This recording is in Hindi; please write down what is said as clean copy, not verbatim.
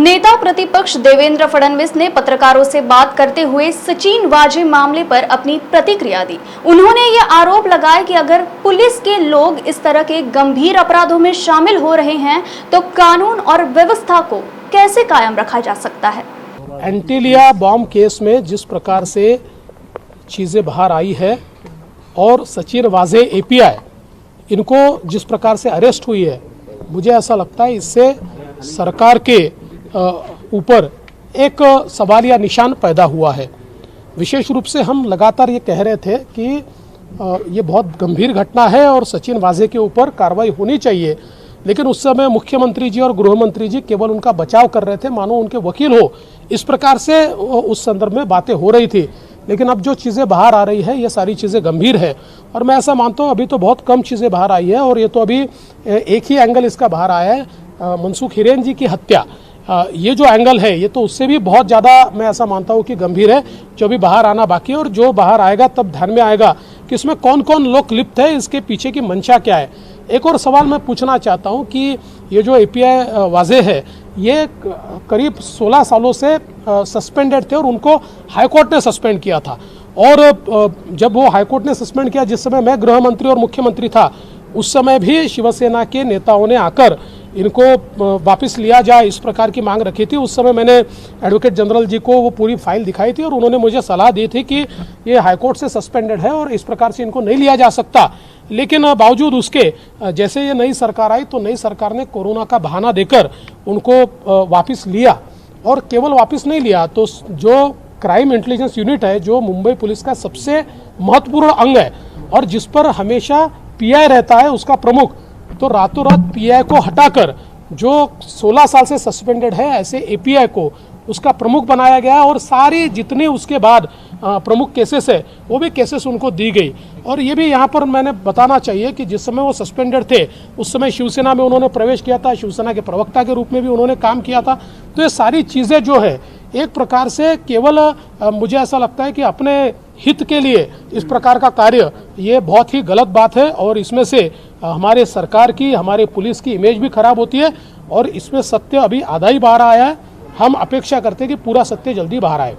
नेता प्रतिपक्ष देवेंद्र फडणवीस ने पत्रकारों से बात करते हुए सचिन वाजे मामले पर अपनी प्रतिक्रिया दी। उन्होंने ये आरोप लगाया कि अगर पुलिस के लोग इस तरह के गंभीर अपराधों में शामिल हो रहे हैं तो कानून और व्यवस्था को कैसे कायम रखा जा सकता है। एंटीलिया बॉम्ब केस में जिस प्रकार से चीज़ें बाहर आई है और सचिन वाजे एपीआई इनको जिस प्रकार से अरेस्ट हुई है, मुझे ऐसा लगता है इससे सरकार के ऊपर एक सवालिया निशान पैदा हुआ है। विशेष रूप से हम लगातार ये कह रहे थे कि ये बहुत गंभीर घटना है और सचिन वाजे के ऊपर कार्रवाई होनी चाहिए, लेकिन उस समय मुख्यमंत्री जी और गृह मंत्री जी केवल उनका बचाव कर रहे थे, मानो उनके वकील हो। इस प्रकार से उस संदर्भ में बातें हो रही थी। लेकिन अब जो चीज़ें बाहर आ रही है, ये सारी चीज़ें गंभीर है और मैं ऐसा मानता हूँ अभी तो बहुत कम चीज़ें बाहर आई है और ये तो अभी एक ही एंगल इसका बाहर आया है, मनसुख हिरेन जी की हत्या। ये जो एंगल है ये तो उससे भी बहुत ज़्यादा मैं ऐसा मानता हूँ कि गंभीर है, जो भी बाहर आना बाकी है और जो बाहर आएगा तब ध्यान में आएगा कि इसमें कौन कौन लोग लिप्त है, इसके पीछे की मंशा क्या है। एक और सवाल मैं पूछना चाहता हूँ कि ये जो एपीआई वाजे है ये करीब 16 सालों से सस्पेंडेड थे और उनको हाईकोर्ट ने सस्पेंड किया था। और जब वो हाईकोर्ट ने सस्पेंड किया, जिस समय मैं गृह मंत्री और मुख्यमंत्री था, उस समय भी शिवसेना के नेताओं ने आकर इनको वापस लिया जाए इस प्रकार की मांग रखी थी। उस समय मैंने एडवोकेट जनरल जी को वो पूरी फाइल दिखाई थी और उन्होंने मुझे सलाह दी थी कि ये हाईकोर्ट से सस्पेंडेड है और इस प्रकार से इनको नहीं लिया जा सकता। लेकिन बावजूद उसके जैसे ये नई सरकार आई तो नई सरकार ने कोरोना का बहाना देकर उनको वापस लिया और केवल वापस नहीं लिया तो जो क्राइम इंटेलिजेंस यूनिट है, जो मुंबई पुलिस का सबसे महत्वपूर्ण अंग है और जिस पर हमेशा पीआई रहता है उसका प्रमुख, तो रातों रात पीआई को हटाकर जो 16 साल से सस्पेंडेड है ऐसे एपीआई को उसका प्रमुख बनाया गया और सारी जितने उसके बाद प्रमुख केसेस है वो भी केसेस उनको दी गई। और ये भी यहाँ पर मैंने बताना चाहिए कि जिस समय वो सस्पेंडेड थे उस समय शिवसेना में उन्होंने प्रवेश किया था, शिवसेना के प्रवक्ता के रूप में भी उन्होंने काम किया था। तो ये सारी चीज़ें जो है एक प्रकार से केवल मुझे ऐसा लगता है कि अपने हित के लिए इस प्रकार का कार्य ये बहुत ही गलत बात है और इसमें से हमारे सरकार की, हमारे पुलिस की इमेज भी खराब होती है और इसमें सत्य अभी आधा ही बाहर आया है। हम अपेक्षा करते हैं कि पूरा सत्य जल्दी बाहर आए।